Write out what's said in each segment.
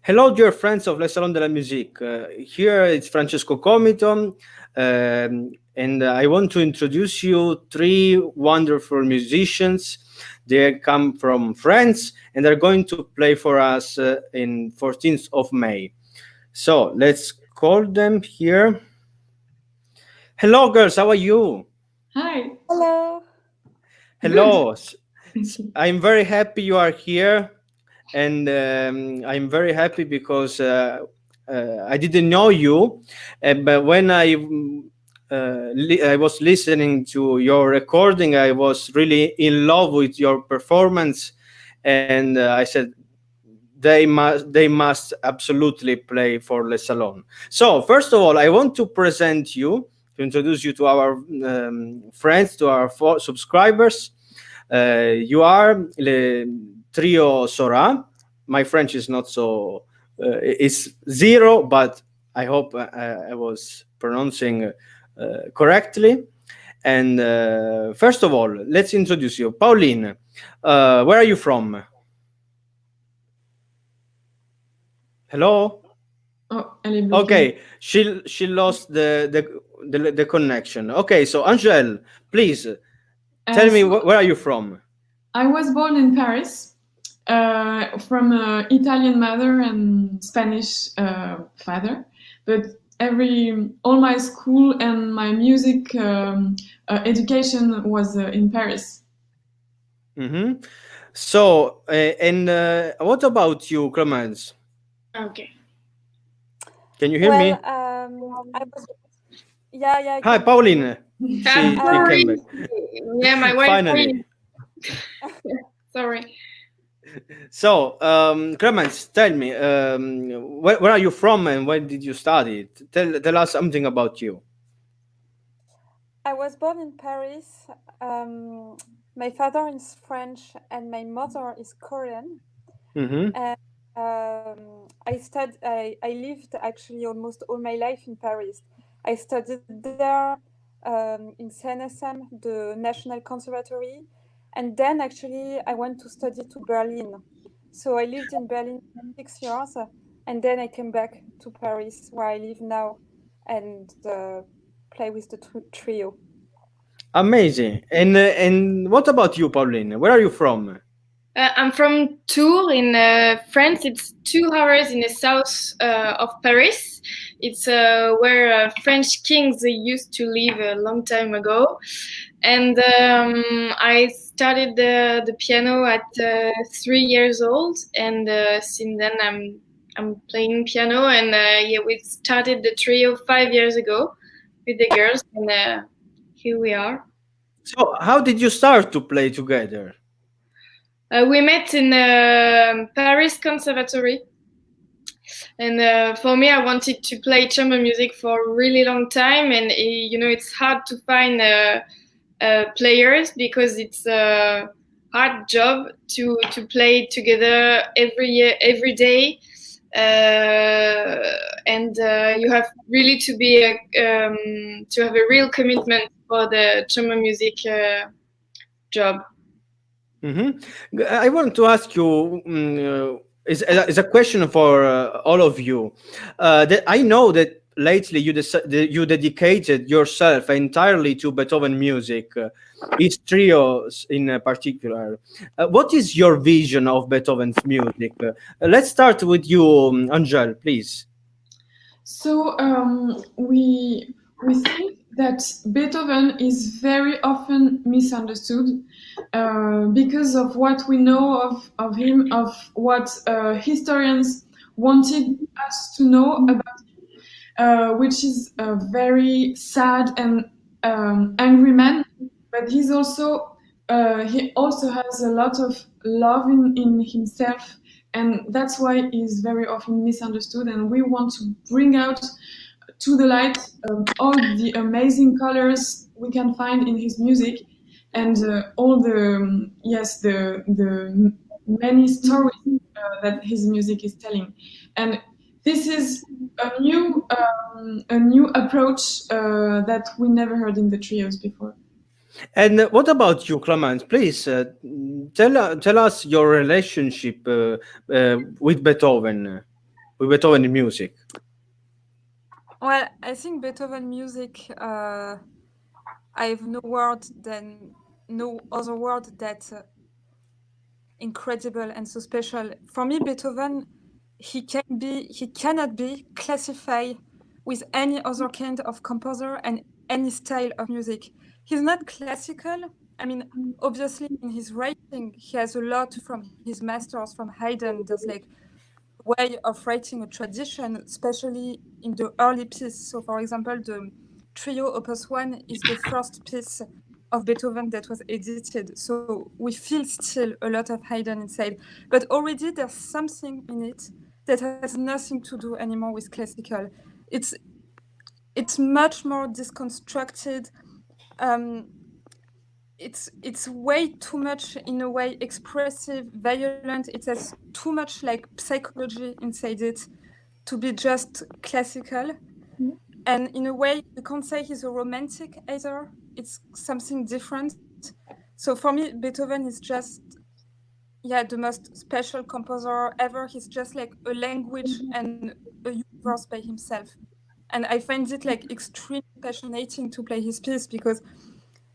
Hello, dear friends of Le Salon de la Musique. Here it's Francesco Comito, and I want to introduce you three wonderful musicians. They come from France, and they're going to play for us in 14th of May. So let's call them here. Hello, girls. How are you? Hi. Hello. Hello. I'm very happy you are here. And I'm very happy because I didn't know you, but when I was listening to your recording, I was really in love with your performance, and I said they must absolutely play for Le Salon. So first of all, I want to present you, to introduce you to our friends, to our subscribers. You are le trio Sōra. My French is not so, it's zero, but I hope I was pronouncing correctly. And first of all, let's introduce you. Pauline, where are you from? Hello? Oh, elle est bloquée. Okay, she lost the connection. Okay, so Angèle, please tell me where are you from? I was born in Paris, from an Italian mother and Spanish father, but all my school and my music education was in Paris. Mm-hmm. So, and what about you, Clémence? Okay. Can you hear me? I was. Yeah. Hi, Pauline. She came back. Yeah, my wife. Finally. Sorry. So, Clémence, tell me, where are you from and when did you study? Tell us something about you. I was born in Paris. My father is French and my mother is Korean. Mm-hmm. And I lived actually almost all my life in Paris. I studied there in CNSM, the National Conservatory, and then actually I went to study to Berlin. So I lived in Berlin for 6 years, and then I came back to Paris, where I live now, and play with the trio. Amazing. And what about you, Pauline? Where are you from? I'm from Tours in France. It's 2 hours in the south of Paris. It's where French kings used to live a long time ago. And I started the piano at 3 years old, and since then I'm playing piano. And yeah, we started the trio 5 years ago with the girls, and here we are. So, how did you start to play together? We met in Paris Conservatory, and for me, I wanted to play chamber music for a really long time, and it's hard to find players because it's a hard job to play together every day, and you have really to be to have a real commitment for the chamber music job. Mm-hmm. I want to ask you, is a question for all of you. That I know that lately you dedicated yourself entirely to Beethoven music, his trios in particular. What is your vision of Beethoven's music? Let's start with you, Angèle, please. So we think that Beethoven is very often misunderstood because of what we know of him, of what historians wanted us to know about him, which is a very sad and angry man. But he also has a lot of love in himself, and that's why he's very often misunderstood. And we want to bring out to the light all the amazing colors we can find in his music, and all the many stories that his music is telling. And this is a new approach that we never heard in the trios before. And what about you, Clémence? Please tell us your relationship with Beethoven. with Beethoven music? Well, I think Beethoven music, I have no other word that incredible and so special. For me, Beethoven, he cannot be classified with any other kind of composer and any style of music. He's not classical. I mean, obviously in his writing, he has a lot from his masters, from Haydn. There's like way of writing a tradition, especially in the early piece. So, for example, the Trio Opus 1 is the first piece of Beethoven that was edited. So we feel still a lot of Haydn inside. But already there's something in it that has nothing to do anymore with classical. It's much more disconstructed. It's way too much, in a way, expressive, violent. It has too much like psychology inside it to be just classical. And in a way, you can't say he's a romantic either. It's something different. So for me, Beethoven is just, the most special composer ever. He's just like a language and a universe by himself. And I find it like extremely fascinating to play his piece because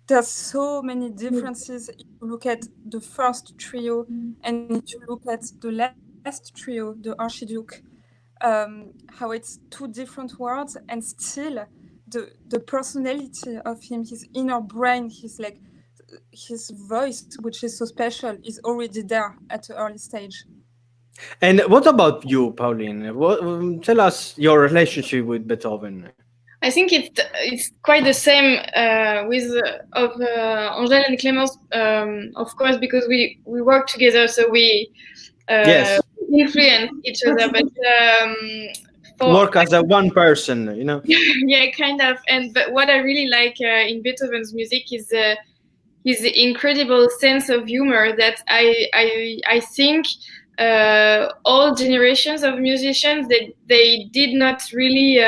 there's so many differences if you look at the first trio and if you look at the last trio, the Archduke, how it's two different worlds, and still the personality of him, his inner brain, his voice, which is so special, is already there at an early stage. And what about you, Pauline? Tell us your relationship with Beethoven. I think it's quite the same with of Angèle and Clémence, of course, because we work together, so we Yes. influence each other. But work as a one person, yeah, kind of. But what I really like in Beethoven's music is his incredible sense of humor that I think all generations of musicians they did not really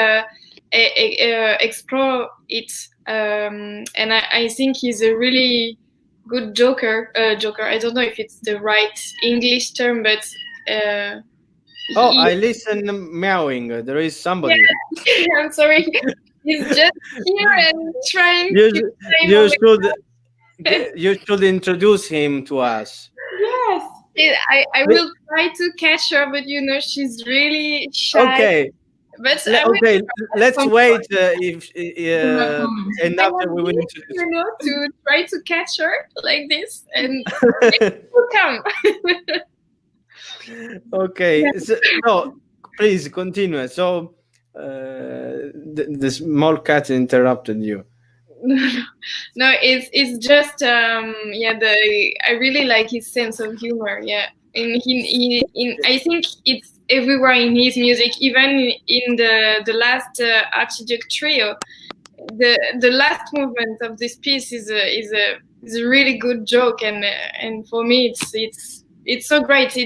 explore it, and I think he's a really good joker. I don't know if it's the right English term, but I listen meowing. There is somebody. Yeah. I'm sorry. He's just here and trying you should introduce him to us. Yes. I will try to catch her, but she's really shy. Okay. But let's wait and after we will introduce to try to catch her like this, and it will come. Okay. So, no, please continue. So the small cat interrupted you. No, it's just I really like his sense of humor. Yeah, and I think it's everywhere in his music, even in the last Archduke trio. The last movement of this piece is a really good joke, and for me it's so great.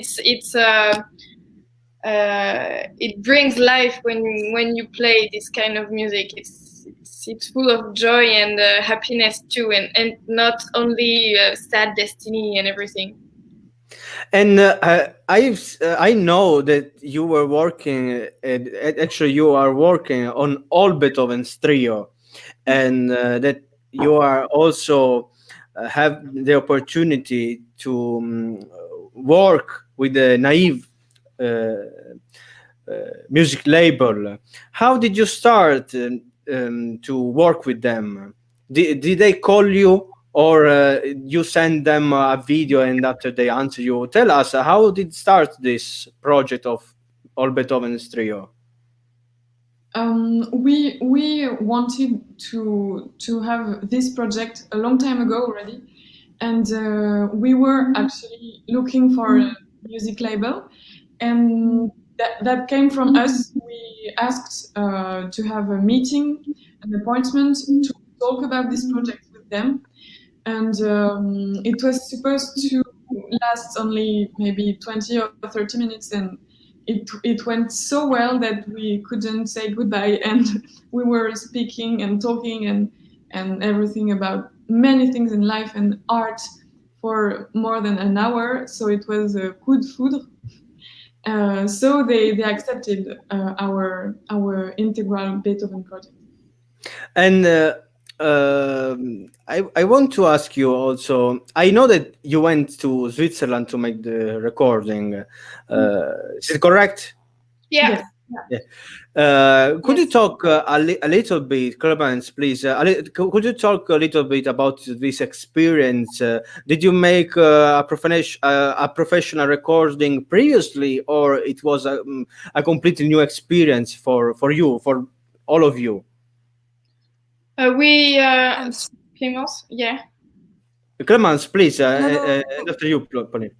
It brings life when you play this kind of music. It's full of joy and happiness too, and not only sad destiny and everything. And I know that you were working. Actually, you are working on all Beethoven's trio, and that you are also have the opportunity to work with the Naive music label. How did you start to work with them? Did they call you, or you send them a video and after they answer you? Tell us, how did start this project of all Beethoven's trio? We wanted to have this project a long time ago already, and we were actually looking for a music label, and that came from us. We asked to have a meeting, an appointment to talk about this project with them, and it was supposed to last only maybe 20 or 30 minutes, and it went so well that we couldn't say goodbye, and we were speaking and talking and everything about many things in life and art for more than an hour. So it was a coup de foudre, So they accepted our integral Beethoven project. And I want to ask you also. I know that you went to Switzerland to make the recording. Is it correct? Yeah. Yes. Could you Yes. talk a little bit, Clemens, please? Could you talk a little bit about this experience? Did you make a professional recording previously, or it was a completely new experience for you, for all of you? Clémence, yeah. Clemens, please, No. after you, Pauline.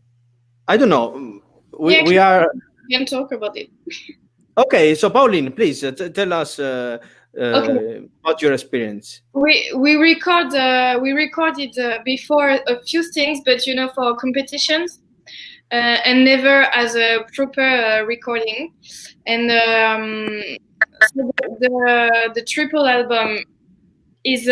I don't know. Yeah, We are we can talk about it. okay. So, Pauline, please tell us Okay. about your experience. We recorded before a few things, but for competitions, and never as a proper recording. And so the triple album is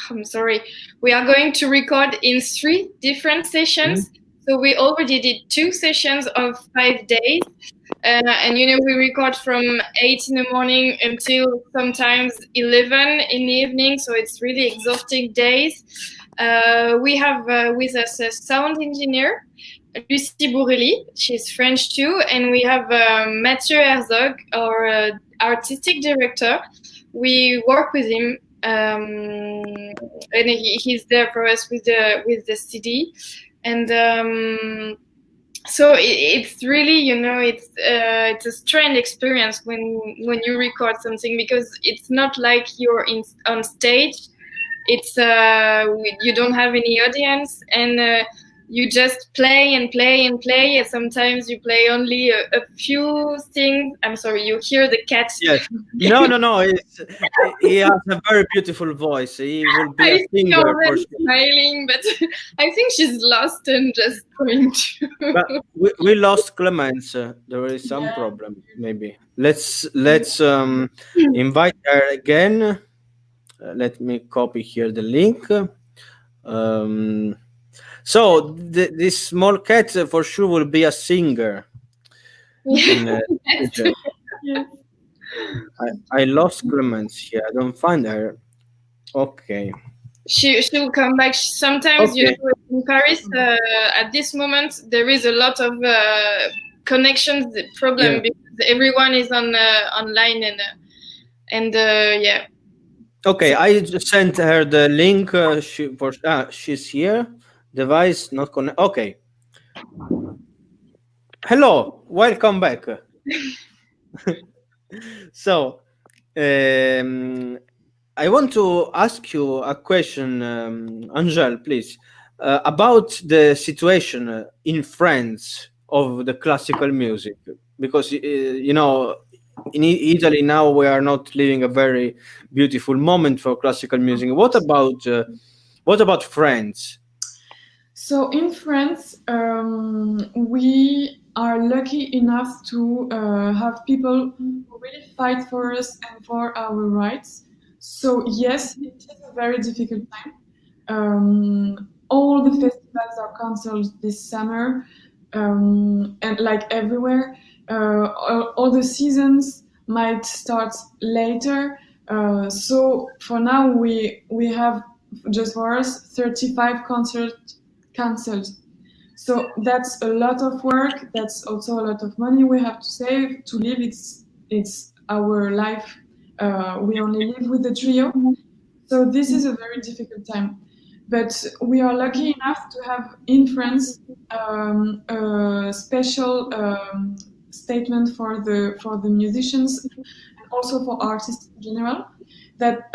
I'm sorry. We are going to record in 3 different sessions. So we already did 2 sessions of 5 days. And we record from 8 in the morning until sometimes 11 in the evening. So it's really exhausting days. We have with us a sound engineer, Lucie Bourrelli. She's French too. And we have Mathieu Herzog, our artistic director. We work with him. And he's there for us with the CD. And so it's really, it's a strange experience when you record something, because it's not like you're on stage. It's you don't have any audience, and you just play and play and play. And sometimes you play only a few things. I'm sorry, you hear the cat. Yes. No. He has a very beautiful voice. He will be a I see singer for already sure. smiling, but I think she's lost and just going to. But we lost Clemence. There is some Yeah. problem. Maybe let's invite her again. Let me copy here the link. So this small cat for sure will be a singer. In, future. Yes. I lost Clemence here. I don't find her. Okay. She'll come back. Sometimes, Okay. in Paris, at this moment, there is a lot of connections problem, Yeah. because everyone is on online, and yeah. Okay, I just sent her the link. She's here. Device not connect. Okay. Hello, welcome back. So, I want to ask you a question, Angèle, please, about the situation in France of the classical music, because in Italy now we are not living a very beautiful moment for classical music. What about France? So in France, we are lucky enough to have people who really fight for us and for our rights. So yes, it is a very difficult time. All the festivals are cancelled this summer, and like everywhere, all the seasons might start later. So for now, we have just for us 35 concerts cancelled. So that's a lot of work. That's also a lot of money we have to save to live. It's our life. We only live with the trio, so this is a very difficult time. But we are lucky enough to have in France a special statement for the musicians and also for artists in general that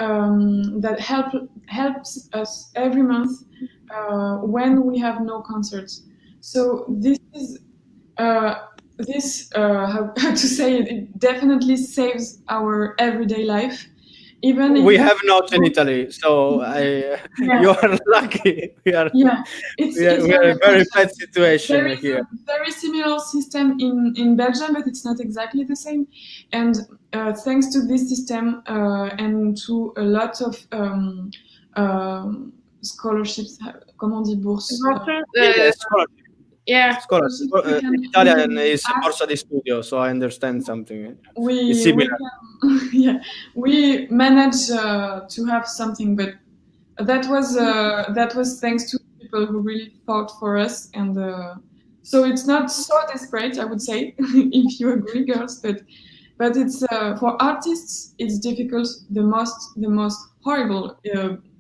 helps us every month when we have no concerts. So this is how to say it. It definitely saves our everyday life. Even if We have not in Italy, so you are lucky. We are it's we are very in a very bad There situation is here. a very similar system in Belgium, but it's not exactly the same. And thanks to this system and to a lot of scholarships, comment on dit bourse? Yes, Yeah. Scuola, We in can Italian is ask. borsa di studio, so I understand something. It's We similar. can yeah, we managed to have something, but that was thanks to people who really fought for us, and so it's not so desperate, I would say, if you agree, girls. But it's for artists, it's difficult. The most horrible,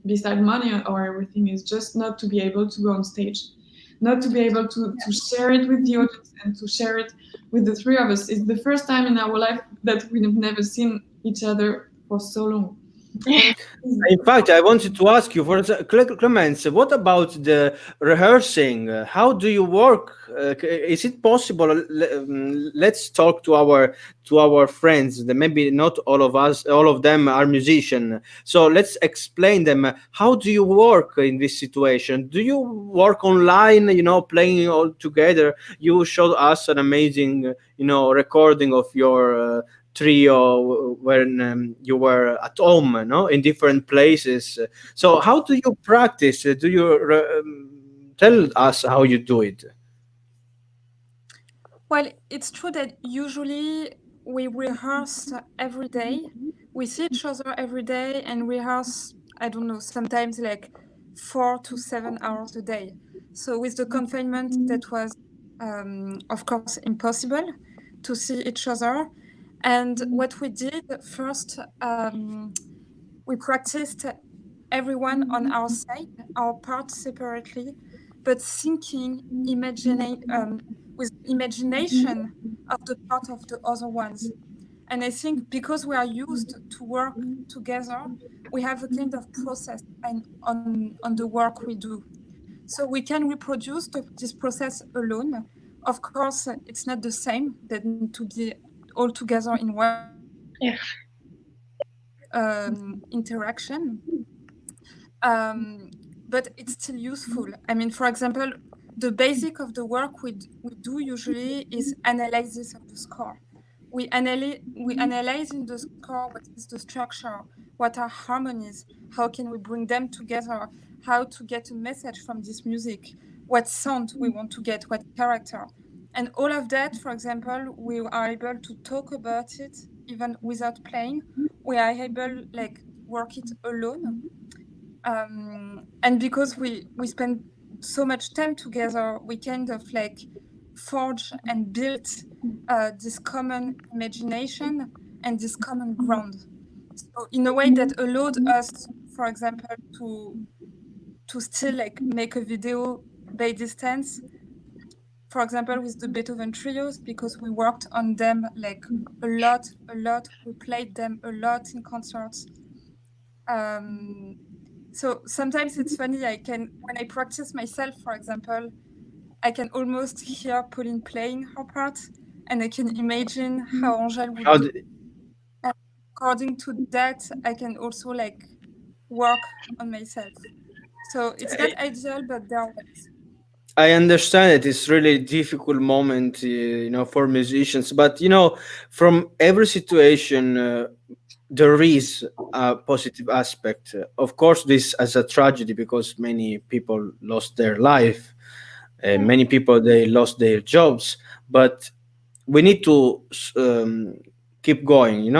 beside money or everything, is just not to be able to go on stage, not to be able to share it with the audience and to share it with the three of us. It's the first time in our life that we've never seen each other for so long. And In fact, I wanted to ask you, Clemence, what about the rehearsing? How do you work? Is it possible? Let's talk to our friends. Maybe not all of us, all of them are musicians. So let's explain them. How do you work in this situation? Do you work online? Playing all together. You showed us an amazing, recording of your. Trio when you were at home, no, in different places. So how do you practice? Do you tell us how you do it? Well, it's true that usually we rehearse every day. We see each other every day and rehearse, I don't know, sometimes like 4 to 7 hours a day. So with the confinement, that was, of course, impossible to see each other. And what we did first, we practiced everyone on our side, our parts separately, but thinking, imagining, with imagination of the part of the other ones. And I think because we are used to work together, we have a kind of process and on the work we do. So we can reproduce this process alone. Of course, it's not the same than to be all together in one Yeah. interaction. But it's still useful. I mean, for example, the basic of the work we do usually is analysis of the score. We analyze in the score what is the structure, what are harmonies, how can we bring them together, how to get a message from this music, what sound we want to get, what character. And all of that, for example, we are able to talk about it even without playing. We are able like work it alone. And because we spend so much time together, we kind of like forge and build this common imagination and this common ground. So in a way that allowed us, for example, to still like make a video by distance. For example, with the Beethoven trios, because we worked on them like a lot. We played them a lot in concerts. So sometimes it's funny, when I practice myself, for example, I can almost hear Pauline playing her part, and I can imagine how Angèle would How do. d- And according to that, I can also like work on myself. So it's not ideal, but there are ways. I understand it. It's really difficult moment, for musicians. But from every situation, there is a positive aspect. Of course, this as a tragedy because many people lost their life, many people they lost their jobs. But we need to keep going.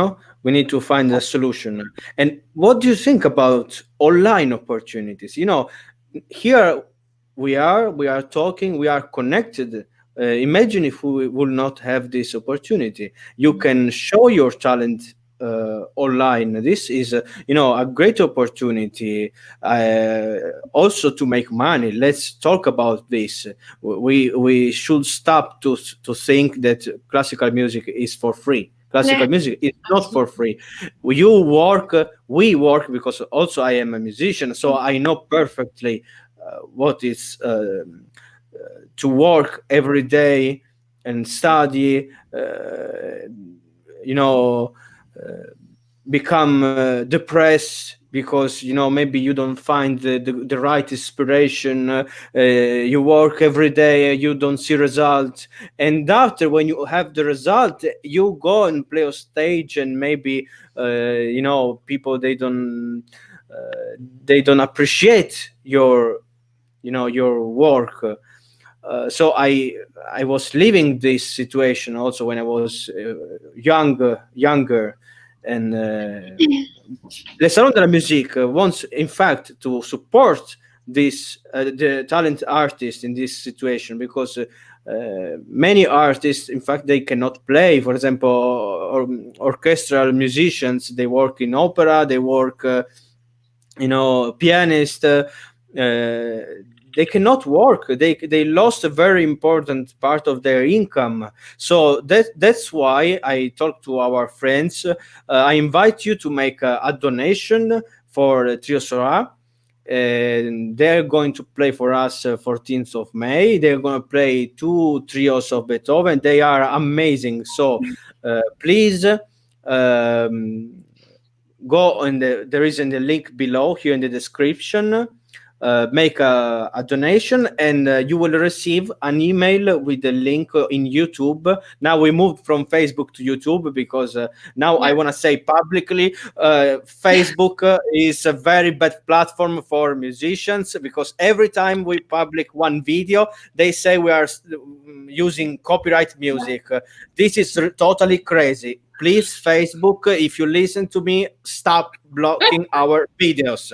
We need to find a solution. And what do you think about online opportunities? Here we are talking, we are connected. Imagine if we will not have this opportunity. You can show your talent online. This is a great opportunity, also to make money. Let's talk about this. We should stop to think that classical music is for free. Classical Yeah. music is not for free. You work, we work, because also I am a musician, so I know perfectly what is to work every day and study, you know become depressed because maybe you don't find the right inspiration. You work every day, you don't see result, and after when you have the result, you go and play on stage, and maybe people they don't appreciate your work. So I was living this situation also when I was younger, and Le Salon de la Musique wants, in fact, to support this the talent artists in this situation, because many artists, in fact, they cannot play. For example, orchestral musicians, they work in opera, they work, pianist. They cannot work. They lost a very important part of their income. So that's why I talked to our friends. I invite you to make a donation for Trio Sora. And they're going to play for us 14th of May. They're going to play two trios of Beethoven. They are amazing. So please, go on there is in the link below here in the description. Make a donation, and you will receive an email with the link in YouTube. Now we moved from Facebook to YouTube, because now I want to say publicly, Facebook is a very bad platform for musicians, because every time we public one video, they say we are using copyright music. This is totally crazy. Please, Facebook, if you listen to me, stop blocking our videos.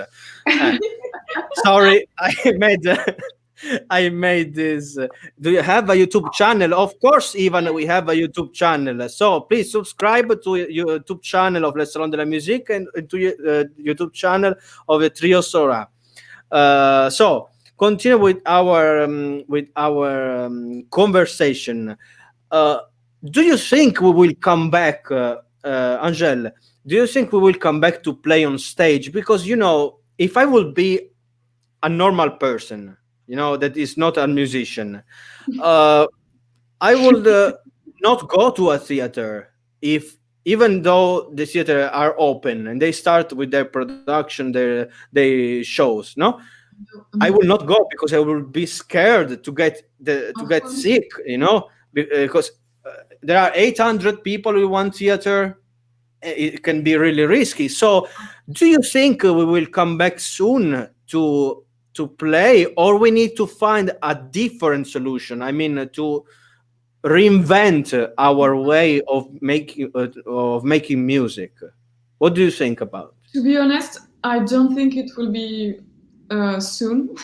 Sorry, I made this. Do you have a YouTube channel? Of course, Ivan, we have a YouTube channel. So please subscribe to your YouTube channel of Le Salon de la Musique, and to your YouTube channel of the Trio Sora. So continue with our conversation. Do you think we will come back, Angèle? Do you think we will come back to play on stage? Because if I will be a normal person, that is not a musician, I would not go to a theater, if even though the theater are open and they start with their production, their shows. No, I will not go, because I will be scared to get sick. Because there are 800 people in one theater. It can be really risky. So, do you think we will come back soon to play, or we need to find a different solution? I mean, to reinvent our way of making music. What do you think about? To be honest, I don't think it will be soon.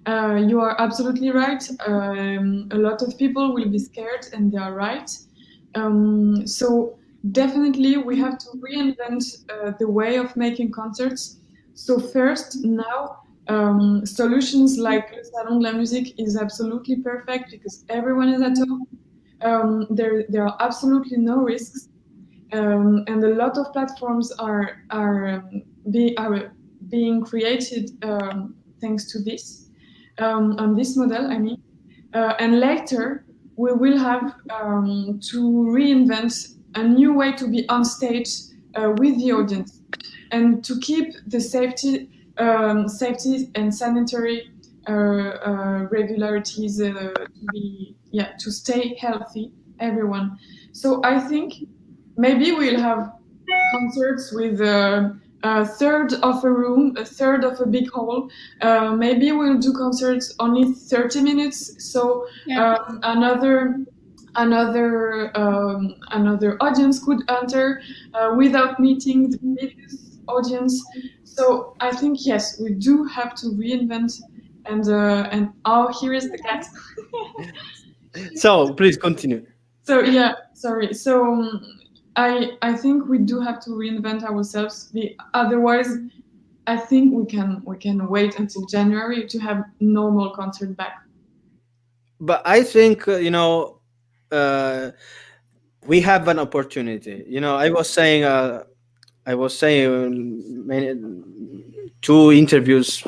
You are absolutely right. A lot of people will be scared, and they are right. So definitely we have to reinvent the way of making concerts. So first, now solutions like Le Salon de la Musique is absolutely perfect, because everyone is at home. There are absolutely no risks. And a lot of platforms are being created thanks to this, on this model, I mean. And later, we will have to reinvent a new way to be on stage with the audience, and to keep the safety and sanitary regularities to stay healthy, everyone. So I think maybe we'll have concerts with a third of a room, a third of a big hall. Maybe we'll do concerts only 30 minutes. So another audience could enter without meeting the previous audience. So I think, yes, we do have to reinvent. And here is the cat. So please continue. So sorry. So I think we do have to reinvent ourselves. Otherwise, I think we can wait until January to have normal concert back. But I think we have an opportunity. I was saying two interviews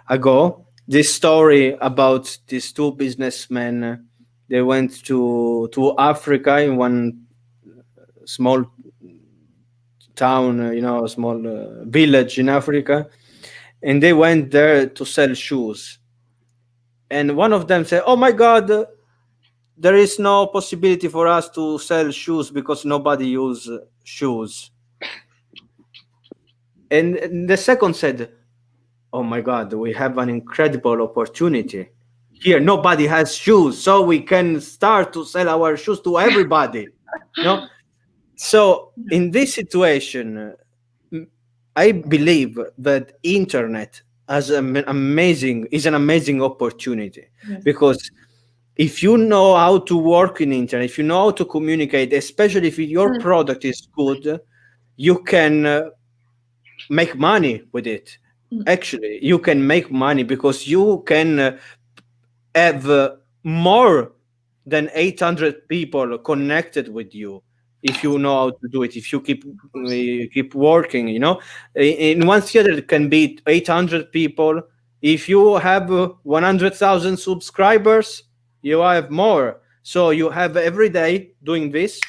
ago, this story about these two businessmen. They went to Africa, in one small town, a small village in Africa, and they went there to sell shoes. And one of them said, "Oh my God, there is no possibility for us to sell shoes because nobody uses shoes." And the second said, "Oh my God, we have an incredible opportunity. here nobody has shoes, so we can start to sell our shoes to everybody. No, so in this situation, I believe that internet as an amazing opportunity, Yes. because if you know how to work in internet, if you know how to communicate, especially if your product is good, you can make money with it. Actually, you can make money because you can have more than 800 people connected with you if you know how to do it, if you keep working, in one theater it can be 800 people. If you have 100,000 subscribers, you have more. So you have every day doing this.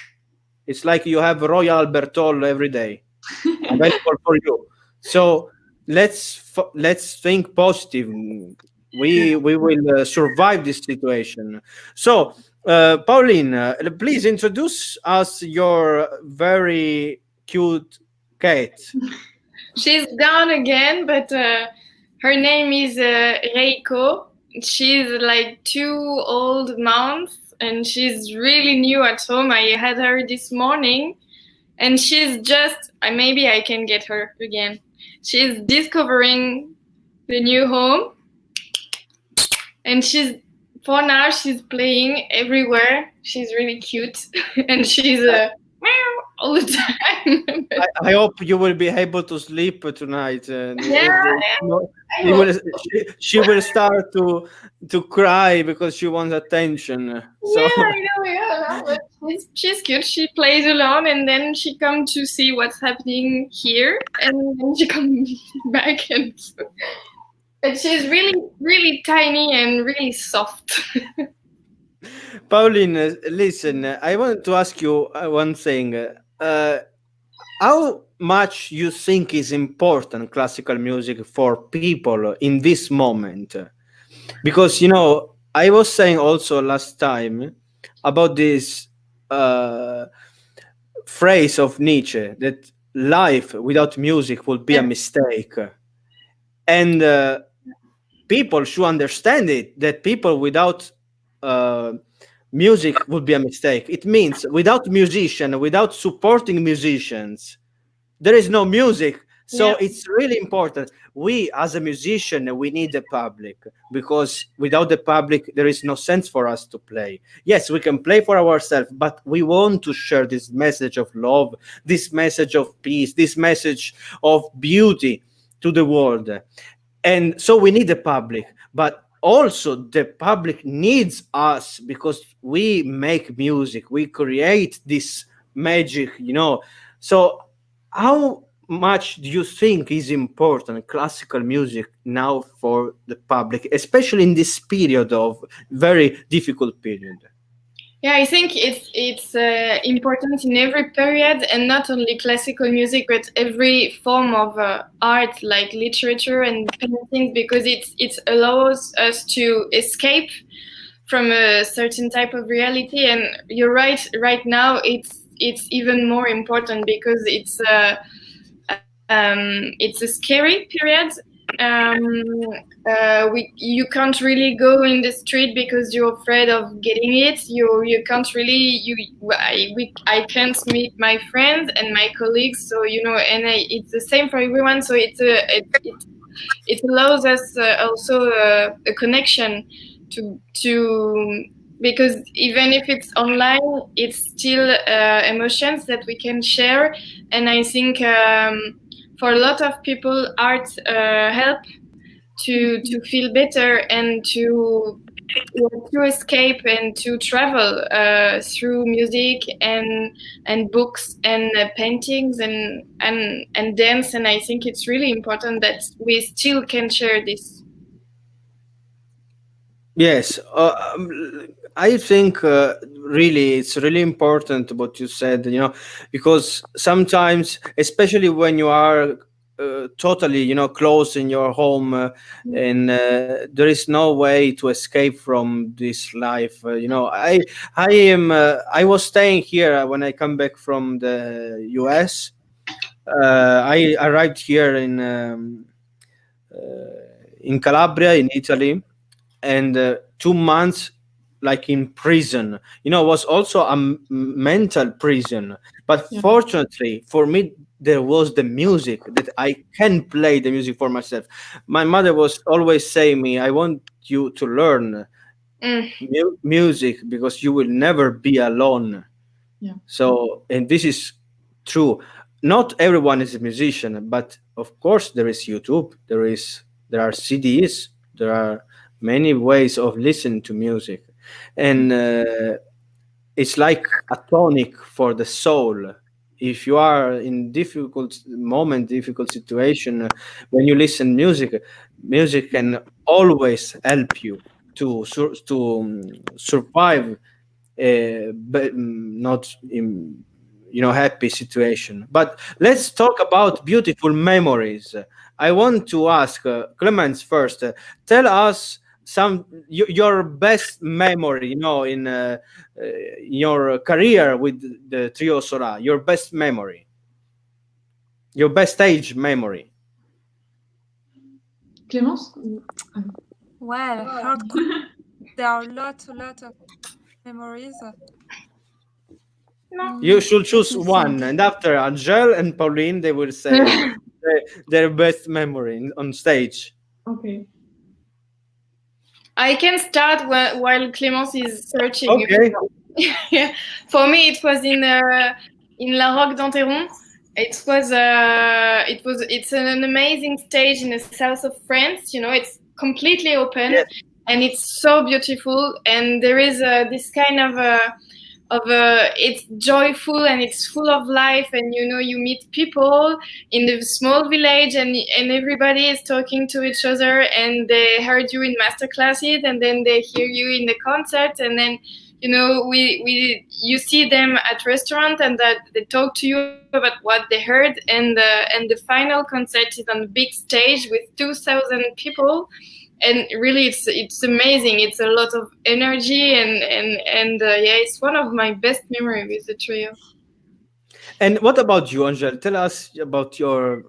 It's like you have Royal Albertol every day available for you. So let's think positive. We will survive this situation. So, Pauline, please introduce us your very cute cat. She's gone again, but her name is Reiko. She's like 2 months, and she's really new at home. I had her this morning, and she's just maybe I can get her again. She's discovering the new home, and for now she's playing everywhere. She's really cute, and she's meow all the time. I hope you will be able to sleep tonight. She will start to cry because she wants attention. So. Yeah, I know. Yeah, but she's cute. She plays alone, and then she comes to see what's happening here, and then she comes back, and she's really, really tiny and really soft. Pauline, listen, I want to ask you one thing. How much you think is important classical music for people in this moment? Because, I was saying also last time about this phrase of Nietzsche that life without music would be a mistake. And people should understand it, that people without music would be a mistake. It means without musician, without supporting musicians, there is no music. So it's really important. We, as a musician, we need the public, because without the public, there is no sense for us to play. Yes, we can play for ourselves, but we want to share this message of love, this message of peace, this message of beauty to the world. And so we need the public, but also the public needs us, because we make music, we create this magic, So how much do you think is important classical music now for the public, especially in this period of very difficult period? Yeah, I think it's important in every period, and not only classical music, but every form of art, like literature and painting, because it allows us to escape from a certain type of reality. And you're right. Right now, it's even more important because it's a scary period. You can't really go in the street because you're afraid of getting it. You can't really I can't meet my friends and my colleagues. So it's the same for everyone. So it allows us also a connection to because even if it's online, it's still emotions that we can share. And I think for a lot of people, art help to feel better and to escape and to travel through music and books and paintings and dance. And I think it's really important that we still can share this. Yes, I think really it's really important what you said, because sometimes, especially when you are totally, close in your home, and there is no way to escape from this life. I was staying here when I come back from the US. I arrived here in Calabria, in Italy. And 2 months like in prison. It was also a mental prison. But Yeah. fortunately for me, there was the music that I can play the music for myself. My mother was always saying me, I want you to learn music because you will never be alone. Yeah. So, and this is true. Not everyone is a musician, but of course there is YouTube, there are CDs, there are many ways of listening to music, and it's like a tonic for the soul. If you are in difficult moment, difficult situation, when you listen music, music can always help you to survive, but not in happy situation. But let's talk about beautiful memories. I want to ask Clemens first. Tell us some your best memory. Your career with the trio Sora. Your best memory. Your best stage memory. Clémence? Well, hard there are a lot of memories. You should choose Let me one, think. and after Angèle and Pauline, they will say their best memory on stage. Okay. I can start while Clémence is searching. Okay. Yeah. For me, it was in La Roque d'Enterron. It's an amazing stage in the south of France. It's completely open, Yes. and it's so beautiful. And there is this kind of it's joyful and it's full of life, and you meet people in the small village, and everybody is talking to each other, and they heard you in master classes, and then they hear you in the concert, and then you see them at restaurant, and that they talk to you about what they heard, and the final concert is on a big stage with 2,000 people, and really it's amazing. It's a lot of energy, and yeah, it's one of my best memories with the trio. And what about you, Angel? Tell us about your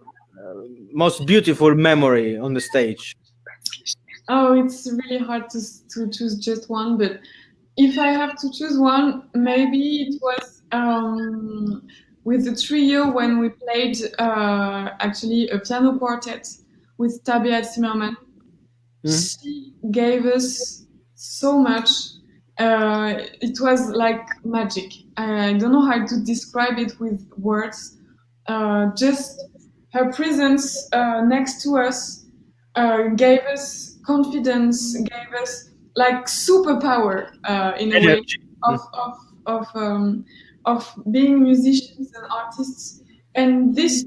most beautiful memory on the stage. Oh, it's really hard to choose just one, but if I have to choose one, maybe it was with the trio when we played actually a piano quartet with Tabea Zimmerman. She gave us so much. It was like magic. I don't know how to describe it with words. Just her presence next to us gave us confidence, gave us like superpower in a way Energy. of of of, um, of being musicians and artists. And this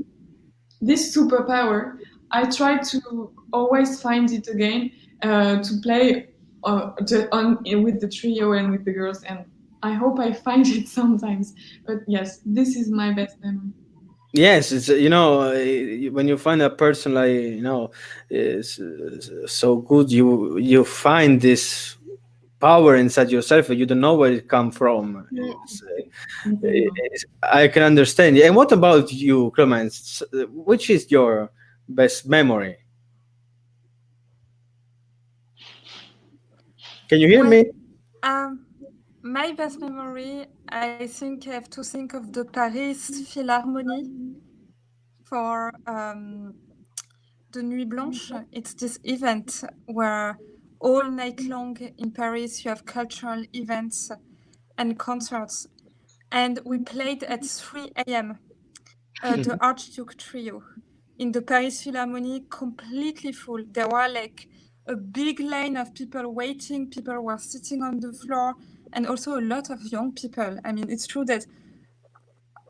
superpower, I try to always find it again to play with the trio and with the girls, and I hope I find it sometimes. But yes, this is my best memory. Yes, it's when you find a person like is so good, you find this power inside yourself, and you don't know where it come from. I can understand. And what about you, Clemens? Which is your best memory? Can you hear Well, me? my best memory, I think I have to think of the Paris Philharmonie for the Nuit Blanche. It's this event where all night long in Paris you have cultural events and concerts. And we played at 3 a.m. The Archduke Trio in the Paris Philharmonie, completely full. There were like a big line of people waiting. People were sitting on the floor, and also a lot of young people. I mean, it's true that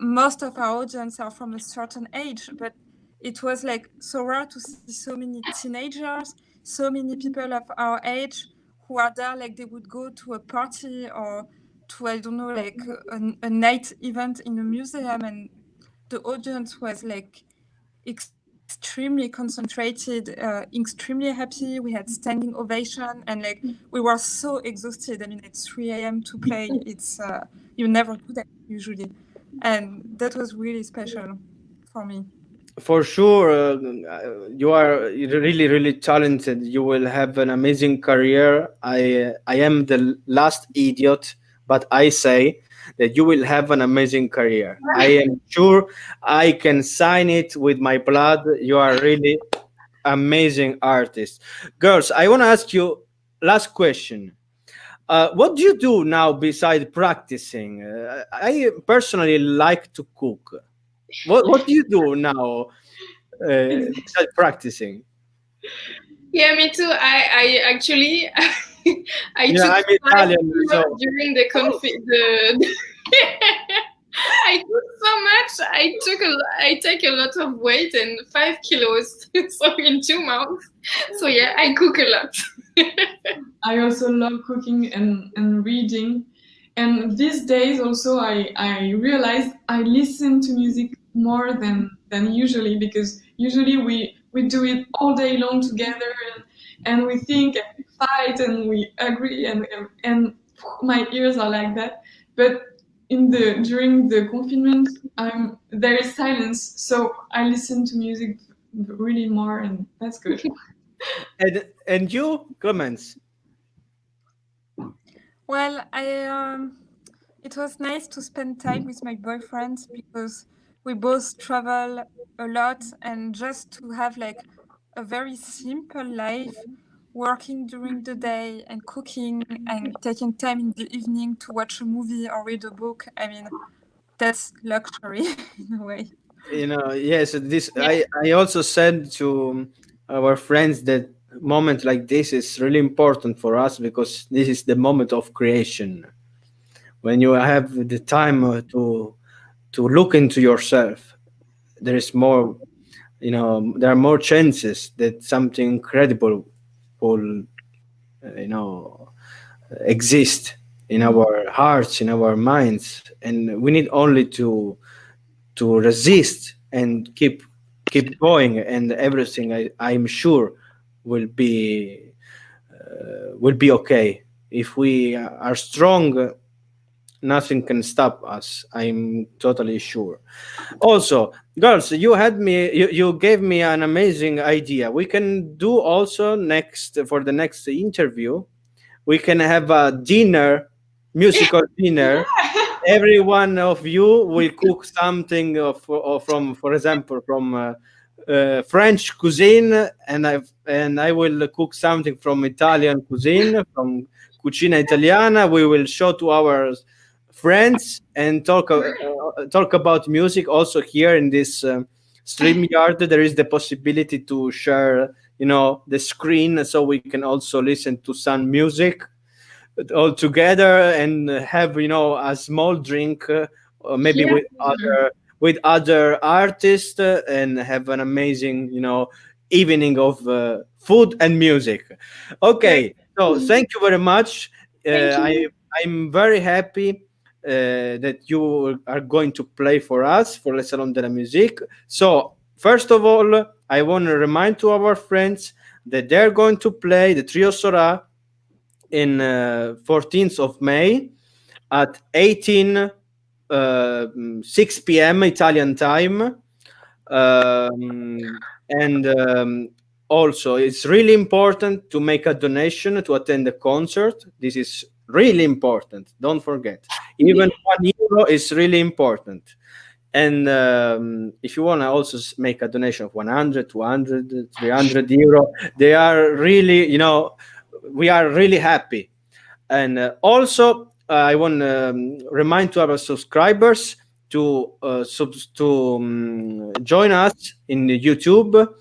most of our audience are from a certain age, but it was like so rare to see so many teenagers, so many people of our age who are there, like they would go to a party or to, I don't know, like a night event in a museum, and the audience was like extremely concentrated, extremely happy. We had standing ovation, and like we were so exhausted. I mean, it's 3 a.m. to play. It's you never do that usually, and that was really special for me. For sure, you are really, really talented. You will have an amazing career. I am the last idiot, but I say that you will have an amazing career. I am sure I can sign it with my blood. You are really amazing artist. Girls, I want to ask you last question. What do you do now beside practicing? I personally like to cook. What do you do now besides practicing? Yeah, me too. I actually I Yeah, took I'm 5 Italian, kilos so during the I took so much. I take a lot of weight and 5 kilos. So in 2 months. So yeah, I cook a lot. I also love cooking and reading. And these days also I realized I listen to music more than usually, because usually we do it all day long together, and we think and we fight and we agree, and my ears are like that. But during the confinement, there is silence, so I listen to music really more, and that's good. and you, Clemens? Well, it was nice to spend time with my boyfriend because we both travel a lot, and just to have like a very simple life, working during the day and cooking and taking time in the evening to watch a movie or read a book. I mean, that's luxury in a way. Yes, this Yeah. I also said to our friends that moment like this is really important for us because this is the moment of creation when you have the time to look into yourself. There is more, there are more chances that something incredible will, you know, exist in our hearts, in our minds, and we need only to resist and keep going, and everything I'm sure will be okay. If we are strong, nothing can stop us. I'm totally sure. Also, girls, you gave me an amazing idea. We can do also next for the next interview. We can have a dinner, musical dinner. Every one of you will cook something from, for example, from French cuisine, and I will cook something from Italian cuisine, from Cucina Italiana. We will show to our friends and talk about music. Also, here in this stream yard, there is the possibility to share, the screen, so we can also listen to some music all together and have a small drink, or maybe Yeah. with other artists, and have an amazing evening of food and music. Great. Okay, so thank you very much. Thank I you. I'm very happy that you are going to play for us for Le Salon de la Musique. So first of all, I want to remind to our friends that they're going to play the trio Sora in 14th of May at 6 p.m. Italian time. And also, it's really important to make a donation to attend the concert. This is really important. Don't forget. Even €1 is really important. And if you want to also make a donation of 100, 200, €300, they are really, we are really happy. And also, I want to remind to our subscribers to join us in the YouTube,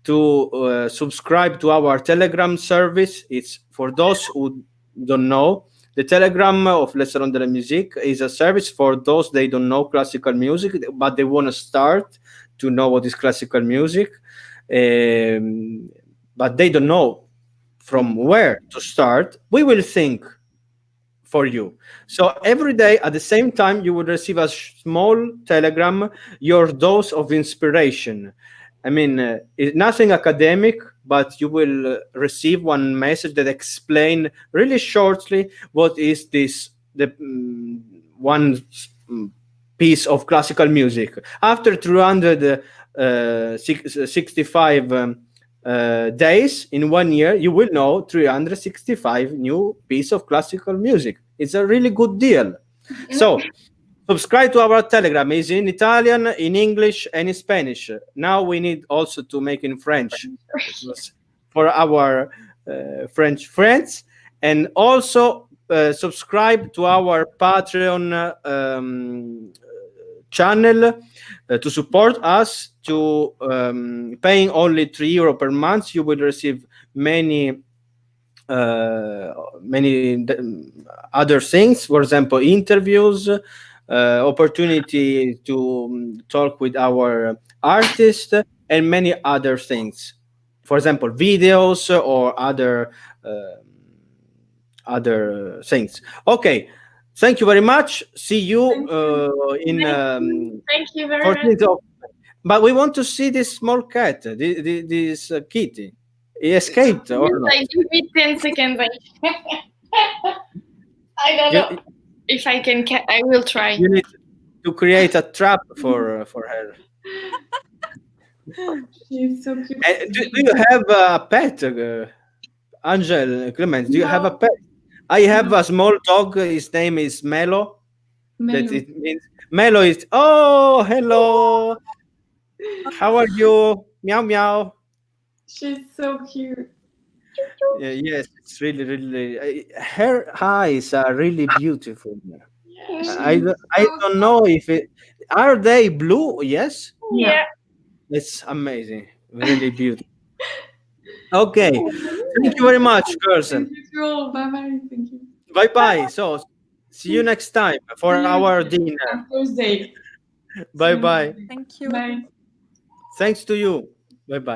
to subscribe to our Telegram service. It's for those who don't know. The Telegram of Le Salon de la Musique is a service for those they don't know classical music, but they want to start to know what is classical music, but they don't know from where to start. We will think for you. So every day at the same time, you will receive a small telegram, your dose of inspiration. I mean, it's nothing academic, but you will receive one message that explain really shortly what is this the one piece of classical music. After 300 65 days in 1 year, you will know 365 new piece of classical music. It's a really good deal. So subscribe to our Telegram. It's in Italian, in English, and in Spanish. Now we need also to make in French for our French friends. And also subscribe to our Patreon channel to support us. To paying only €3 per month, you will receive many other things. For example, interviews, opportunity to talk with our artists, and many other things. For example, videos or other things. Okay, thank you very much. See you in Thank you very 14th much. of. But we want to see this small cat, this kitty. He escaped or not? I give me 10 seconds. I don't know if I can. I will try. You need to create a trap for her. She's so cute. Do you have a pet, Angel, Clémence? Do you have a pet? I have a small dog. His name is Melo. That it means Melo is. Oh, hello. How are you? Meow meow. She's so cute. Yes, it's really. Her eyes are really beautiful. I don't know if are they blue. Yes. Yeah. It's amazing. Really beautiful. Okay. Thank you very much, girls. Thank you all. Bye bye. Thank you. Bye bye. So see you next time for our dinner. On Thursday. Bye bye. Thank you. Bye. Thanks to you. Bye bye.